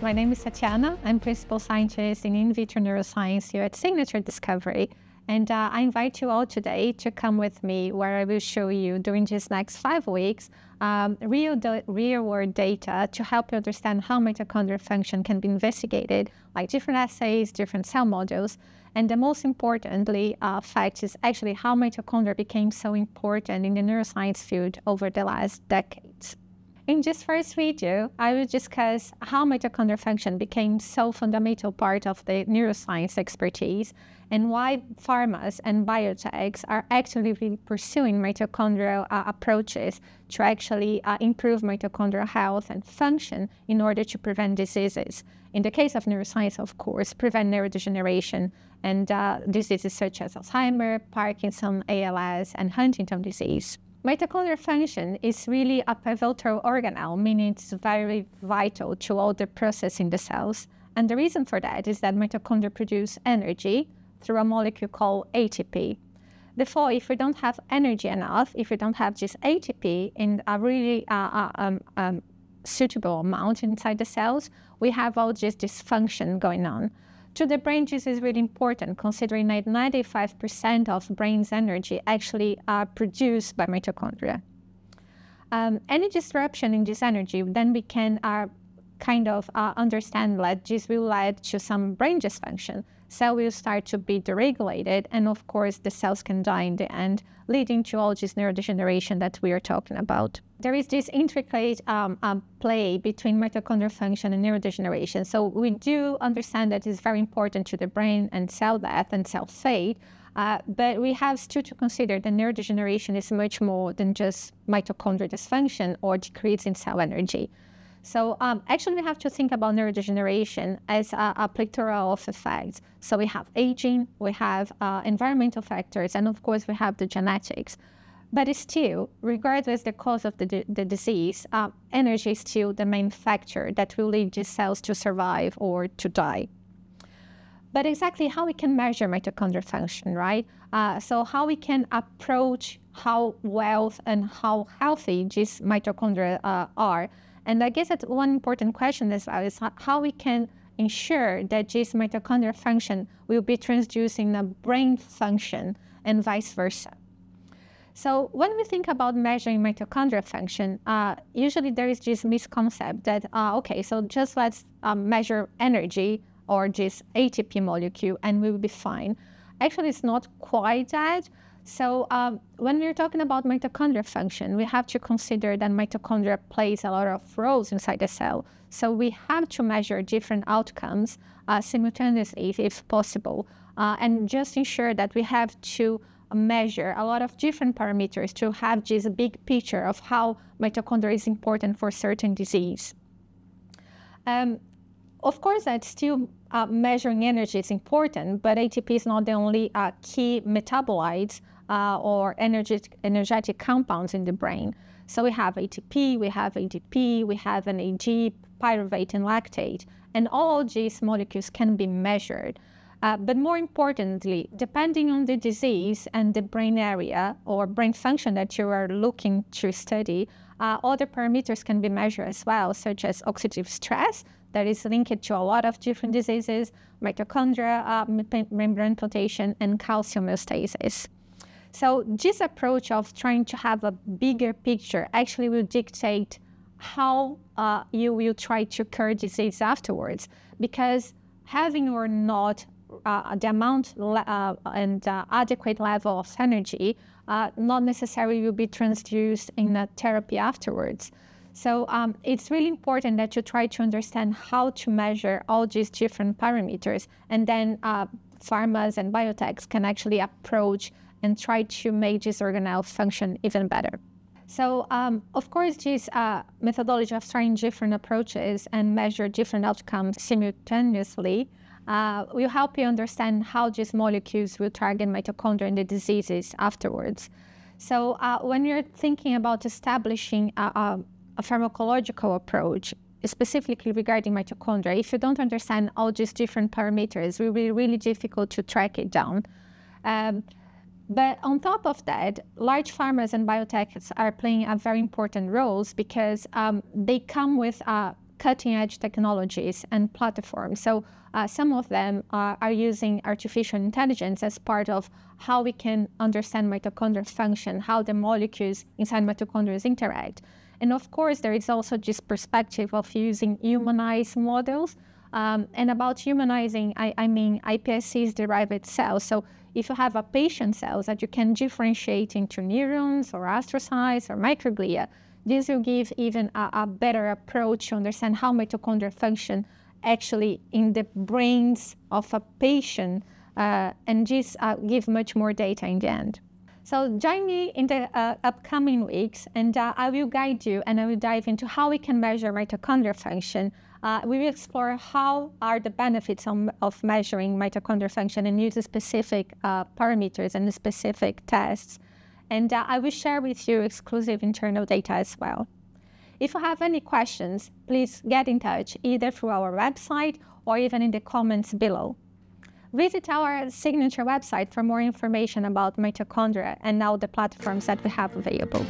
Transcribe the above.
My name is Tatiana. I'm principal scientist in vitro neuroscience here at Signature Discovery. And I invite you all today to come with me where I will show you during these next 5 weeks real-world data to help you understand how mitochondrial function can be investigated, like different assays, different cell models. And the most importantly fact is actually how mitochondria became so important in the neuroscience field over the last decades. In this first video, I will discuss how mitochondrial function became so fundamental part of the neuroscience expertise and why pharmas and biotechs are actively pursuing mitochondrial approaches to actually improve mitochondrial health and function in order to prevent diseases. In the case of neuroscience, of course, prevent neurodegeneration and diseases such as Alzheimer's, Parkinson, ALS, and Huntington disease. Mitochondrial function is really a pivotal organelle, meaning it's very vital to all the process in the cells. And the reason for that is that mitochondria produce energy through a molecule called ATP. Therefore, if we don't have energy enough, if we don't have this ATP in a really suitable amount inside the cells, we have all this dysfunction going on. To the brain, this is really important, considering that 95% of brain's energy actually are produced by mitochondria. Any disruption in this energy, then we can understand that this will lead to some brain dysfunction. Cell will start to be deregulated, and of course the cells can die in the end, leading to all this neurodegeneration that we are talking about. There is this intricate play between mitochondrial function and neurodegeneration. So we do understand that it's very important to the brain and cell death and cell fate, but we have still to consider that neurodegeneration is much more than just mitochondrial dysfunction or decrease in cell energy. So actually we have to think about neurodegeneration as a plethora of effects. So we have aging, we have environmental factors, and of course we have the genetics. But still, regardless the cause of the disease, energy is still the main factor that will lead these cells to survive or to die. But exactly how we can measure mitochondrial function, right? So how we can approach how well and how healthy these mitochondria are. And I guess that one important question as well is how we can ensure that this mitochondrial function will be transduced in a brain function and vice versa. So when we think about measuring mitochondrial function, usually there is this misconception that, okay, so just let's measure energy or this ATP molecule and we will be fine. Actually, it's not quite that. So when we're talking about mitochondrial function, we have to consider that mitochondria plays a lot of roles inside the cell. So we have to measure different outcomes simultaneously if possible, and just ensure that we have to measure a lot of different parameters to have this big picture of how mitochondria is important for certain disease. Of course, that still measuring energy is important, but ATP is not the only key metabolites or energetic compounds in the brain. So we have ATP, we have ADP, we have NAD, pyruvate, and lactate, and all these molecules can be measured. But more importantly, depending on the disease and the brain area or brain function that you are looking to study, other parameters can be measured as well, such as oxidative stress that is linked to a lot of different diseases, mitochondria, membrane protection, and calcium homeostasis. So this approach of trying to have a bigger picture actually will dictate how you will try to cure disease afterwards, because having or not the amount and adequate level of energy not necessarily will be transduced in a therapy afterwards. So it's really important that you try to understand how to measure all these different parameters, and then pharmas and biotechs can actually approach and try to make this organelle function even better. So, of course, this methodology of trying different approaches and measure different outcomes simultaneously will help you understand how these molecules will target mitochondria and the diseases afterwards. So, when you're thinking about establishing a pharmacological approach, specifically regarding mitochondria, if you don't understand all these different parameters, it will be really difficult to track it down. But on top of that, large pharmas and biotechs are playing a very important roles because they come with cutting-edge technologies and platforms. So some of them are using artificial intelligence as part of how we can understand mitochondrial function, how the molecules inside mitochondria interact. And of course, there is also this perspective of using humanized models. And about humanizing, I mean iPSCs-derived cells. So if you have a patient cells that you can differentiate into neurons or astrocytes or microglia, this will give even a better approach to understand how mitochondria function actually in the brains of a patient, and this give much more data in the end. So join me in the upcoming weeks, and I will guide you and I will dive into how we can measure mitochondrial function. We will explore how are the benefits of measuring mitochondrial function and use specific parameters and specific tests. And I will share with you exclusive internal data as well. If you have any questions, please get in touch either through our website or even in the comments below. Visit our signature website for more information about mitochondria and now the platforms that we have available.